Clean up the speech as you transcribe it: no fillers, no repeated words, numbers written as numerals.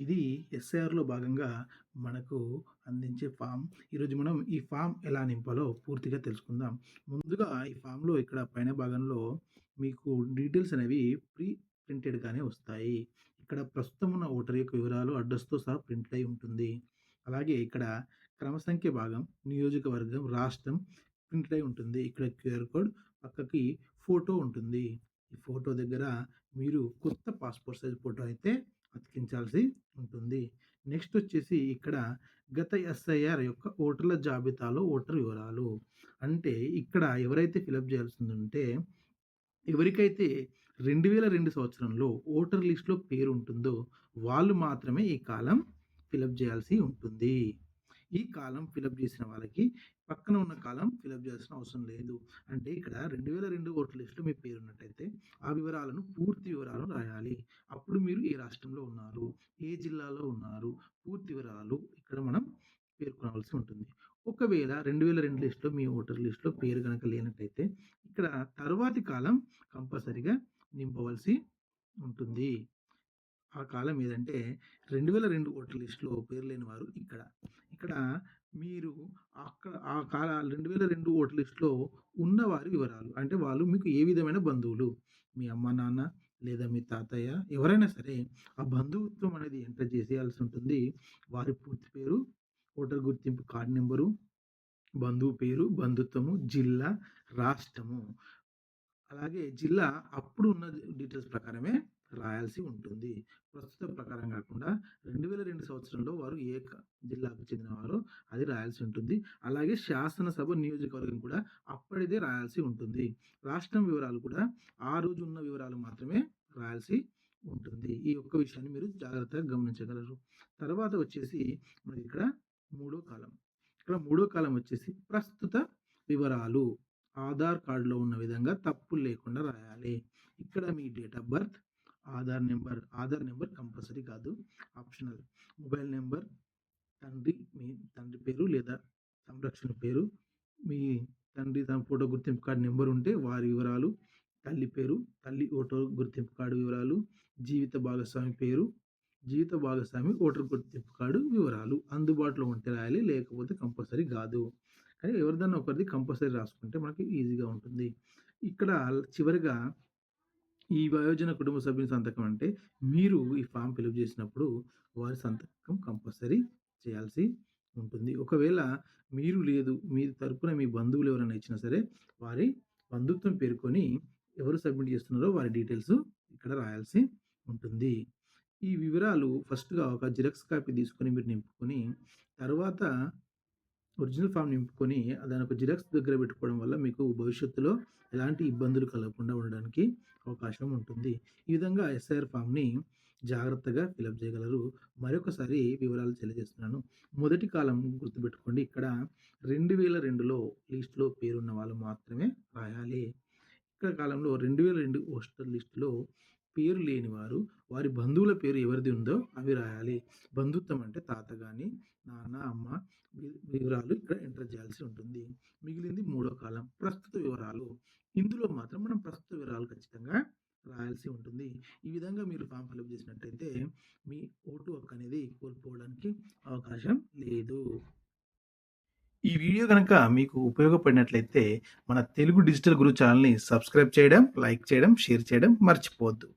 ఇది ఎస్ఐఆర్‌లో భాగంగా మనకు అందించే ఫామ్. ఈరోజు మనం ఈ ఫామ్ ఎలా నింపాలో పూర్తిగా తెలుసుకుందాం. ముందుగా ఈ ఫామ్‌లో ఇక్కడ పైన భాగంలో మీకు డీటెయిల్స్ అనేవి ప్రింటెడ్‌గానే వస్తాయి. ఇక్కడ ప్రస్తుతం ఉన్న ఓటర్ యొక్క వివరాలు, అడ్రస్‌తో సహా ప్రింట్ అయి ఉంటుంది. అలాగే ఇక్కడ క్రమ సంఖ్య భాగం, నియోజకవర్గం, రాష్ట్రం ప్రింట్ అయి ఉంటుంది. ఇక్కడ క్యూఆర్ కోడ్, పక్కకి ఫోటో ఉంటుంది. ఈ ఫోటో దగ్గర మీరు కొత్త పాస్‌పోర్ట్ సైజ్ ఫోటో అయితే అతికించాల్సి ఉంటుంది. నెక్స్ట్ వచ్చేసి ఇక్కడ గత ఎస్ఐఆర్ యొక్క ఓటర్ల జాబితాలో ఓటర్ వివరాలు. అంటే ఇక్కడ ఎవరైతే ఫిలప్ చేయాల్సిందుంటే, ఎవరికైతే 2002 సంవత్సరంలో ఓటర్ లిస్ట్‌లో పేరుంటుందో వాళ్ళు మాత్రమే ఈ కాలం ఫిలప్ చేయాల్సి ఉంటుంది. ఈ కాలం ఫిలప్ చేసిన వాళ్ళకి పక్కన ఉన్న కాలం ఫిలప్ చేయాల్సిన అవసరం లేదు. అంటే ఇక్కడ 2002 ఓటర్ లిస్ట్‌లో మీ పేరున్నట్టయితే ఆ వివరాలను పూర్తి వివరాలను రాయాలి. అప్పుడు మీరు ఏ రాష్ట్రంలో ఉన్నారు, ఏ జిల్లాలో ఉన్నారు, పూర్తి వివరాలు ఇక్కడ మనం పేర్కొనవలసి ఉంటుంది. ఒకవేళ 2002 లిస్ట్‌లో మీ ఓటర్ లిస్ట్‌లో పేరు గనక లేనట్టయితే ఇక్కడ తరువాతి కాలం కంపల్సరీగా నింపవలసి ఉంటుంది. ఆ కాలం ఏదంటే 2002 ఓటర్ లిస్ట్‌లో పేరు లేని వారు ఇక్కడ. ఇక్కడ మీరు ఆ 2002 ఓటర్ లిస్ట్‌లో ఉన్నవారి వివరాలు. అంటే వాళ్ళు మీకు ఏ విధమైన బంధువులు. మీ అమ్మ, నాన్న లేదా మీ తాతయ్య ఎవరైనా సరే ఆ బంధుత్వం అనేది ఎంటర్ చేసేయాల్సి ఉంటుంది. వారి పూర్తి పేరు, ఓటర్ గుర్తింపు కార్డ్ నంబరు, బంధువు పేరు, బంధుత్వము, జిల్లా, రాష్ట్రము. అలాగే జిల్లా అప్పుడు ఉన్న డీటెయిల్స్ ప్రకారమే రాయాల్సి ఉంటుంది. ప్రస్తుత ప్రకారం కాకుండా 2002 సంవత్సరంలో వారు ఏ జిల్లాకు చెందినవారో అది రాయాల్సి ఉంటుంది. అలాగే శాసనసభ నియోజకవర్గం కూడా అప్పటిదే రాయాల్సి ఉంటుంది. రాష్ట్రం వివరాలు కూడా ఆ రోజు ఉన్న వివరాలు మాత్రమే రాయాల్సి ఉంటుంది. ఈ ఒక్క విషయాన్ని మీరు జాగ్రత్తగా గమనించగలరు. తర్వాత వచ్చేసి మనకి ఇక్కడ మూడో కాలం. ఇక్కడ మూడో కాలం వచ్చేసి ప్రస్తుత వివరాలు. ఆధార్ కార్డ్‌లో ఉన్న విధంగా తప్పులు లేకుండా రాయాలి. ఇక్కడ మీ date of birth, Aadhaar number compulsory కాదు, ఆప్షనల్. మొబైల్ నంబర్, మీ తండ్రి పేరు లేదా సంరక్షణ పేరు, మీ తండ్రి తన ఫోటో గుర్తింపు కార్డ్ నంబర్ ఉంటే వారి వివరాలు, తల్లి పేరు, తల్లి ఓటరు గుర్తింపు కార్డు వివరాలు, జీవిత భాగస్వామి పేరు, జీవిత భాగస్వామి ఓటర్ గుర్తింపు కార్డు వివరాలు అందుబాటులో ఉంటే రాయాలి. లేకపోతే కంపల్సరీ కాదు. కానీ ఎవరిదన్నా ఒకరిది కంపల్సరీ రాసుకుంటే మనకి ఈజీగా ఉంటుంది. ఇక్కడ చివరిగా ఈ వయోజన కుటుంబ సభ్యుని సంతకం అంటే మీరు ఈ ఫామ్ ఫిలప్ చేసినప్పుడు వారి సంతకం కంపల్సరీ చేయాల్సి ఉంటుంది. ఒకవేళ మీరు లేదు, మీ తరపున మీ బంధువులు ఎవరైనా ఇచ్చినా సరే వారి బంధుత్వం పేర్కొని ఎవరు సబ్మిట్ చేస్తున్నారో వారి డీటెయిల్స్ ఇక్కడ రాయాల్సి ఉంటుంది. ఈ వివరాలు ఫస్ట్‌గా ఒక జిరాక్స్ కాపీ తీసుకొని మీరు నింపుకొని, తర్వాత ఒరిజినల్ ఫామ్ నింపుకొని దాన్ని ఒక జిరాక్స్ దగ్గర పెట్టుకోవడం వల్ల మీకు భవిష్యత్తులో ఎలాంటి ఇబ్బందులు కలగకుండా ఉండడానికి అవకాశం ఉంటుంది. ఈ విధంగా ఎస్ఐఆర్ ఫామ్‌ని జాగ్రత్తగా ఫిలప్ చేయగలరు. మరొకసారి వివరాలు తెలియజేస్తున్నాను. మొదటి కాలం గుర్తుపెట్టుకోండి. ఇక్కడ 2002లో లిస్ట్‌లో పేరున్న వాళ్ళు మాత్రమే రాయాలి. ఇక్కడ కాలంలో 2002 ఓటర్ లిస్ట్‌లో పేరు లేనివారు, వారి బంధువుల పేరు ఎవరిది ఉందో అవి రాయాలి. బంధుత్వం అంటే తాత గాని, నాన్న, అమ్మ వివరాలు ఇక్కడ ఎంటర్ చేయాల్సి ఉంటుంది. మిగిలింది మూడో కాలం ప్రస్తుత వివరాలు. ఇందులో మాత్రం మనం ప్రస్తుత వివరాలు ఖచ్చితంగా రాయాల్సి ఉంటుంది. ఈ విధంగా మీరు ఫామ్ ఫిలప్ చేసినట్టయితే మీ ఓటు హక్కు అనేది కోల్పోవడానికి అవకాశం లేదు. ఈ వీడియో గనక మీకు ఉపయోగపడినట్లయితే మన తెలుగు డిజిటల్ గురు ఛానల్‌ని సబ్స్క్రైబ్ చేయడం, లైక్ చేయడం, షేర్ చేయడం మర్చిపోవద్దు.